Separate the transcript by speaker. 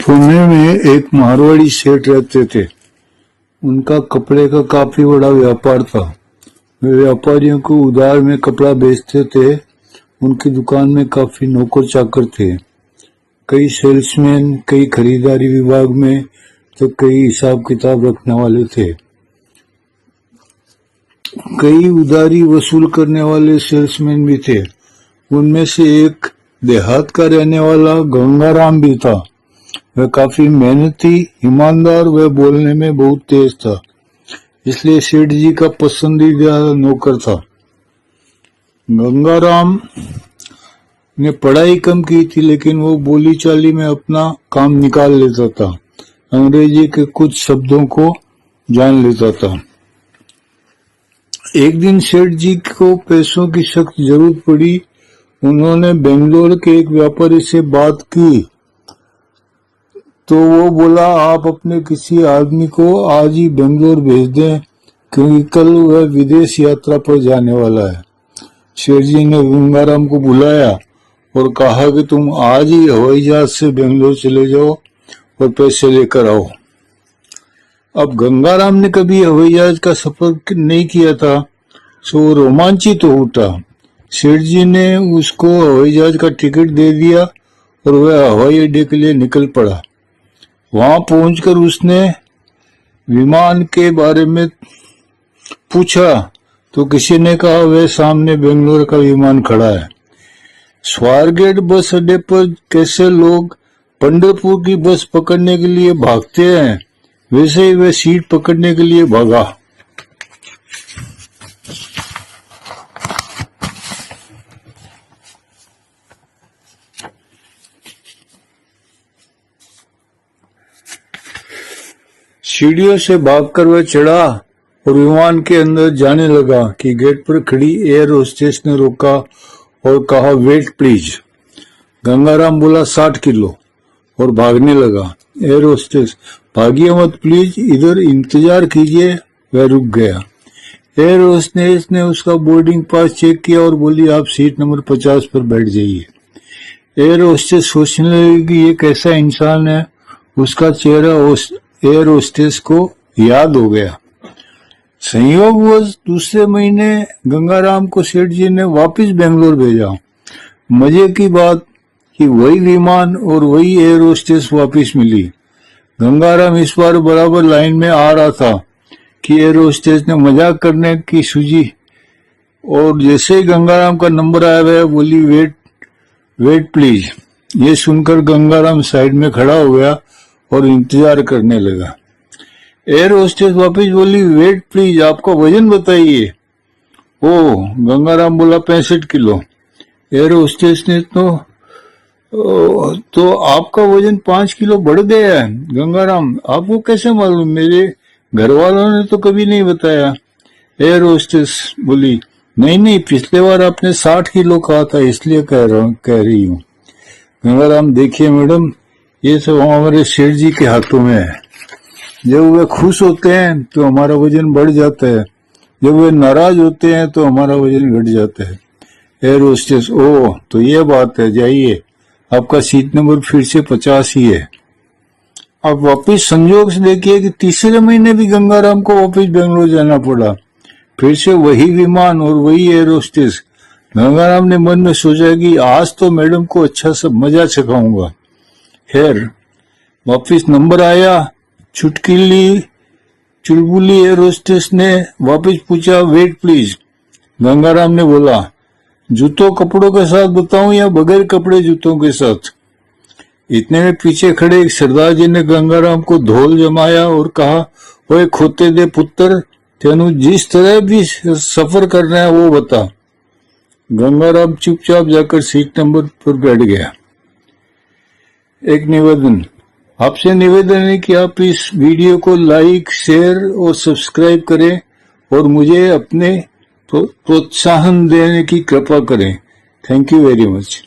Speaker 1: पुणे में एक मारवाड़ी सेठ रहते थे। उनका कपड़े का काफी बड़ा व्यापार था। वे व्यापारियों को उधार में कपड़ा बेचते थे। उनकी दुकान में काफी नौकर चाकर थे, कई सेल्समैन, कई खरीदारी विभाग में, तो कई हिसाब किताब रखने वाले थे। कई उधारी वसूल करने वाले सेल्समैन भी थे। उनमें से एक देहात का रहने वाला गंगाराम भी था। वह काफी मेहनती, ईमानदार व बोलने में बहुत तेज था, इसलिए सेठ जी का पसंदीदा नौकर था। गंगाराम ने पढ़ाई कम की थी, लेकिन वो बोली चाली में अपना काम निकाल लेता था। अंग्रेजी के कुछ शब्दों को जान लेता था। एक दिन सेठ जी को पैसों की सख्त जरूरत पड़ी। उन्होंने बेंगलोर के एक व्यापारी से बात की तो वो बोला, आप अपने किसी आदमी को आज ही बेंगलोर भेज दें, क्योंकि कल वह विदेश यात्रा पर जाने वाला है। सेठ जी ने गंगाराम को बुलाया और कहा कि तुम आज ही हवाई जहाज से बेंगलोर चले जाओ और पैसे लेकर आओ। अब गंगाराम ने कभी हवाई जहाज का सफर नहीं किया था, सो रोमांचित हो उठा। सेठ जी ने उसको हवाई जहाज का टिकट दे दिया और वह हवाई अड्डे के लिए निकल पड़ा। वहां पहुंचकर उसने विमान के बारे में पूछा तो किसी ने कहा वह सामने बेंगलोर का विमान खड़ा है। स्वारगेट बस अड्डे पर कैसे लोग पंढरपुर की बस पकड़ने के लिए भागते हैं, वैसे ही वह सीट पकड़ने के लिए भागा। सीढ़ियों से भागकर वह चढ़ा और विमान के अंदर जाने लगा कि गेट पर खड़ी एयर होस्टेस ने रोका और कहा, वेट प्लीज। गंगाराम बोला 60 किलो और भागने लगा। एयर होस्टेस, भागिए मत प्लीज, इधर इंतजार कीजिए। वह रुक गया। एयर होस्टेस ने उसका बोर्डिंग पास चेक किया और बोली, आप सीट नंबर 50 पर बैठ जाइए। एयर होस्टेस सोचने लगी कि ये कैसा इंसान है। उसका चेहरा एयर होस्टेस को याद हो गया। संयोगवश दूसरे महीने गंगाराम को सेठ जी ने वापस बेंगलोर भेजा। मजे की बात कि वही विमान और वही एयर होस्टेस वापस मिली। गंगाराम इस बार बराबर लाइन में आ रहा था कि एयर होस्टेस ने मजाक करने की सूझी और जैसे ही गंगाराम का नंबर आया वह बोली, वेट प्लीज। ये सुनकर गंगाराम साइड में खड़ा हो गया और इंतजार करने लगा। एयर होस्टेस वापस बोली, वेट प्लीज, आपका वजन बताइए। ओ, गंगाराम बोला 65 किलो। एयर होस्टेस ने तो आपका वजन 5 किलो बढ़ गया है। गंगाराम, आपको कैसे मालूम? मेरे घर वालों ने तो कभी नहीं बताया। एयर होस्टेस बोली, नहीं, पिछले बार आपने 60 किलो कहा था, इसलिए कह रही हूँ। गंगाराम, देखिए मैडम, ये सब हमारे सेठ जी के हाथों में है। जब वे खुश होते हैं तो हमारा वजन बढ़ जाता है, जब वे नाराज होते हैं तो हमारा वजन घट जाता है। एयर होस्टेस, ओह, तो ये बात है, जाइए, आपका सीट नंबर फिर से 50 ही है। अब वापिस संयोग से देखिए कि तीसरे महीने भी गंगाराम को वापिस बेंगलोर जाना पड़ा। फिर से वही विमान और वही एयर होस्टेस। गंगाराम ने मन में सोचा कि आज तो मैडम को अच्छा सा मजा चखाऊंगा। खैर, वापिस नंबर आया। चुलबुली एयर होस्टेस ने वापिस पूछा, वेट प्लीज। गंगाराम ने बोला, जूतों कपड़ों के साथ बताऊं या बगैर कपड़े जूतों के साथ? इतने में पीछे खड़े एक सरदार जी ने गंगाराम को धौल जमाया और कहा, ओए खोते दे पुत्र, तेनू जिस तरह भी सफर करना है वो बता। गंगाराम चुपचाप जाकर सीट नंबर पर बैठ गया। एक निवेदन, आपसे निवेदन है कि आप इस वीडियो को लाइक, शेयर और सब्सक्राइब करें और मुझे अपने प्रोत्साहन देने की कृपा करें। Thank you very much.